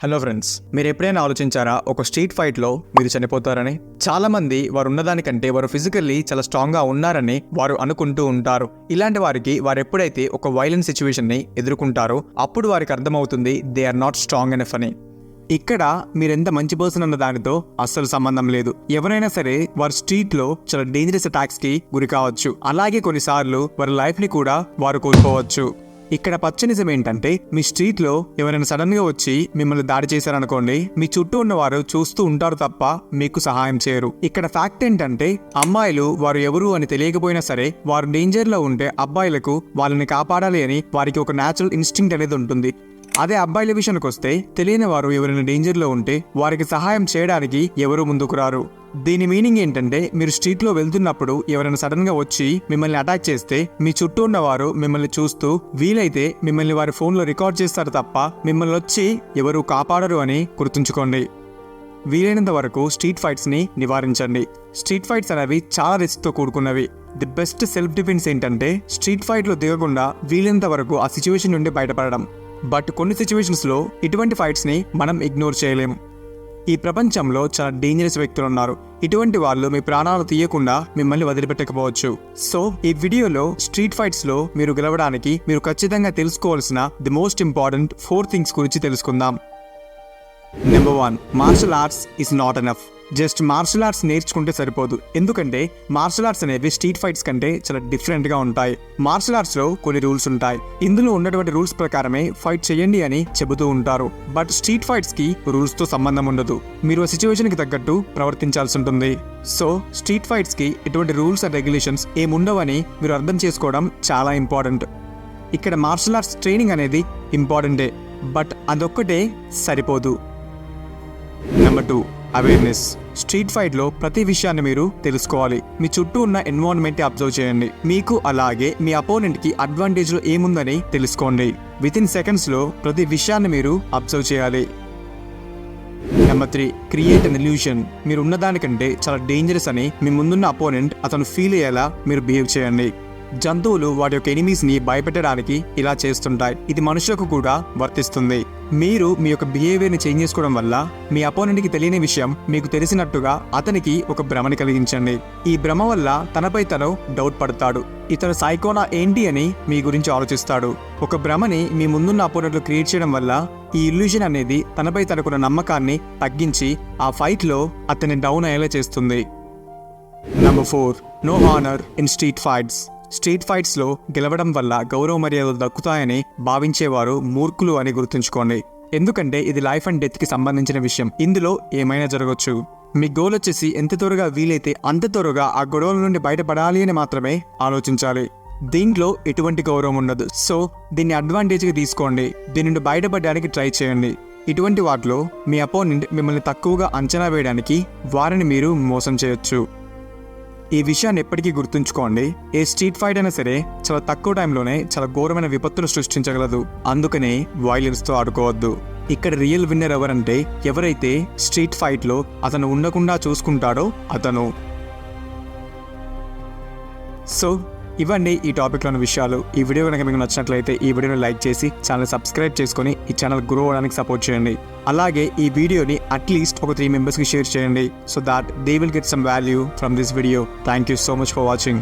Hello friends, మీరు ఎప్పుడైనా ఆలోచించారా ఒక స్ట్రీట్ ఫైట్లో మీరు చనిపోతారని? చాలా మంది వారు ఉన్నదానికంటే వారు ఫిజికల్లీ చాలా స్ట్రాంగ్గా ఉన్నారని వారు అనుకుంటూ ఉంటారు. ఇలాంటి వారికి వారు ఎప్పుడైతే ఒక వైలెంట్ సిచ్యువేషన్ని ఎదుర్కొంటారో అప్పుడు వారికి అర్థమవుతుంది they are not strong enough అని. ఇక్కడ మీరెంత మంచి పర్సన్ అన్న దానితో అస్సలు సంబంధం లేదు. ఎవరైనా సరే వారు స్ట్రీట్లో చాలా డేంజరస్ అటాక్స్కి గురి కావచ్చు. అలాగే కొన్నిసార్లు వారి లైఫ్ని కూడా వారు కోల్పోవచ్చు. ఇక్కడ పచ్చనిజం ఏంటంటే, మీ స్ట్రీట్లో ఎవరైనా సడన్ గా వచ్చి మిమ్మల్ని దాడి చేశారనుకోండి, మీ చుట్టూ ఉన్నవారు చూస్తూ ఉంటారు తప్ప మీకు సహాయం చేయరు. ఇక్కడ ఫ్యాక్ట్ ఏంటంటే, అమ్మాయిలు వారు ఎవరు అని తెలియకపోయినా సరే వారు డేంజర్ లో ఉంటే అబ్బాయిలకు వాళ్ళని కాపాడాలి అని వారికి ఒక న్యాచురల్ ఇన్స్టింక్ట్ అనేది ఉంటుంది. అదే అబ్బాయిల విషయానికి వస్తే, తెలియని వారు ఎవరైనా డేంజర్ లో ఉంటే వారికి సహాయం చేయడానికి ఎవరు ముందుకు రారు. దీని మీనింగ్ ఏంటంటే, మీరు స్ట్రీట్లో వెళ్తున్నప్పుడు ఎవరైనా సడన్ గా వచ్చి మిమ్మల్ని అటాక్ చేస్తే మీ చుట్టూ ఉన్నవారు మిమ్మల్ని చూస్తూ వీలైతే మిమ్మల్ని వారి ఫోన్లో రికార్డ్ చేస్తారు తప్ప మిమ్మల్ని వచ్చి ఎవరు కాపాడరు అని గుర్తుంచుకోండి. వీలైనంత వరకు స్ట్రీట్ ఫైట్స్ ని నివారించండి. స్ట్రీట్ ఫైట్స్ అనేవి చాలా రిస్క్ తో కూడుకున్నవి. ది బెస్ట్ సెల్ఫ్ డిఫెన్స్ ఏంటంటే, స్ట్రీట్ ఫైట్ లో దిగకుండా వీలైనంత వరకు ఆ సిచ్యువేషన్ నుండి బయటపడడం. బట్ కొన్ని సిచ్యువేషన్స్ లో ఇటువంటి ఫైట్స్ ని మనం ఇగ్నోర్ చేయలేము. ఈ ప్రపంచంలో చాలా డేంజరస్ వ్యక్తులు ఉన్నారు. ఇటువంటి వాళ్ళు మీ ప్రాణాలు తీయకుండా మిమ్మల్ని వదిలిపెట్టకపోవచ్చు. సో ఈ వీడియోలో స్ట్రీట్ ఫైట్స్ లో మీరు గెలవడానికి మీరు ఖచ్చితంగా తెలుసుకోవాల్సిన ది మోస్ట్ ఇంపార్టెంట్ 4 థింగ్స్ గురించి తెలుసుకుందాం. Number 1, martial arts is not enough. Just martial arts నేర్చుకుంటే సరిపోదు. ఎందుకంటే మార్షల్ ఆర్ట్స్ అనేవి స్ట్రీట్ ఫైట్స్ కంటే చాలా డిఫరెంట్ గా ఉంటాయి. మార్షల్ ఆర్ట్స్ లో కొన్ని రూల్స్ ఉంటాయి. ఇందులో ఉన్నటువంటి రూల్స్ ప్రకారమే ఫైట్ చేయండి అని చెబుతూ ఉంటారు. బట్ స్ట్రీట్ ఫైట్స్ కి రూల్స్ తో సంబంధం ఉండదు. మీరు ఆ సిచ్యువేషన్ కి తగ్గట్టు ప్రవర్తించాల్సి ఉంటుంది. సో స్ట్రీట్ ఫైట్స్ కి ఎటువంటి రూల్స్ అండ్ రెగ్యులేషన్స్ ఏముండవని మీరు అర్థం చేసుకోవడం చాలా ఇంపార్టెంట్. ఇక్కడ మార్షల్ ఆర్ట్స్ ట్రైనింగ్ అనేది ఇంపార్టెంటే, బట్ అదొక్కటే సరిపోదు. Number 2, awareness. స్ట్రీట్ ఫైట్ లో ప్రతి విషయాన్ని మీరు తెలుసుకోవాలి. మీ చుట్టూ ఉన్న ఎన్విరాన్మెంట్ అబ్జర్వ్ చేయండి. మీకు అలాగే మీ అపోనెంట్ కి అడ్వాంటేజ్ లో ఏముందని తెలుసుకోండి. వితిన్ సెకండ్స్ లో ప్రతి విషయాన్ని మీరు అబ్జర్వ్ చేయాలి. Number 3, create an illusion. మీరు ఉన్నదానికంటే చాలా డేంజరస్ అని మీ ముందున్న అపోనెంట్ అతను ఫీల్ అయ్యేలా మీరు బిహేవ్ చేయండి. జంతువులు వాటి యొక్క ఎనిమీస్ ని భయపెట్టడానికి ఇలా చేస్తుంటాయి. ఇది మనుషులకు కూడా వర్తిస్తుంది. మీరు మీ యొక్క బిహేవియర్ ని చేంజ్ చేసుకోవడం వల్ల మీ అపోనెంట్ కి తెలియని విషయం మీకు తెలిసినట్టుగా అతనికి ఒక భ్రమని కలిగించండి. ఈ భ్రమ వల్ల తనపై తను డౌట్ పడతాడు. ఇతను సైకోనా ఏంటి అని మీ గురించి ఆలోచిస్తాడు. ఒక భ్రమని మీ ముందున్న అపోనెంట్లు క్రియేట్ చేయడం వల్ల ఈ ఇల్యూషన్ అనేది తనపై తనకున్న నమ్మకాన్ని తగ్గించి ఆ ఫైట్ లో అతన్ని డౌన్ అయ్యేలా చేస్తుంది. Number 4, no honour in street fights. Street fights లో గెలవడం వల్ల గౌరవ మర్యాదలు దక్కుతాయని భావించేవారు మూర్ఖులు అని గుర్తుంచుకోండి. ఎందుకంటే ఇది లైఫ్ అండ్ డెత్ కి సంబంధించిన విషయం. ఇందులో ఏమైనా జరగవచ్చు. మీ గోల్ వచ్చేసి ఎంత త్వరగా వీలైతే అంత త్వరగా ఆ గొడవల నుండి బయటపడాలి అని మాత్రమే ఆలోచించాలి. దీంట్లో ఎటువంటి గౌరవం ఉండదు. సో దీన్ని అడ్వాంటేజ్ గా తీసుకోండి. దీని నుండి బయటపడడానికి ట్రై చేయండి. ఇటువంటి వాటిలో మీ అపోనెంట్ మిమ్మల్ని తక్కువగా అంచనా వేయడానికి వారిని మీరు మోసం చేయొచ్చు. ఈ విషయాన్ని ఎప్పటికీ గుర్తుంచుకోండి. ఏ స్ట్రీట్ ఫైట్ అయినా సరే చాలా తక్కువ టైంలోనే చాలా ఘోరమైన విపత్తులు సృష్టించగలదు. అందుకనే వైలెన్స్ తో ఆడుకోవద్దు. ఇక్కడ రియల్ విన్నర్ ఎవరంటే, ఎవరైతే స్ట్రీట్ ఫైట్ లో అతను ఉండకుండా చూసుకుంటాడో అతను. సో ఇవన్నీ ఈ టాపిక్ లోని విషయాలు. ఈ వీడియో కనుక మీకు నచ్చినట్లయితే ఈ వీడియోని లైక్ చేసి ఛానల్ సబ్స్క్రైబ్ చేసుకుని ఈ ఛానల్ గ్రో అవడానికి సపోర్ట్ చేయండి. అలాగే ఈ వీడియోని అట్లీస్ట్ ఒక 3 మెంబర్స్ కి షేర్ చేయండి. So that they will get some value from this video. Thank you so much for watching.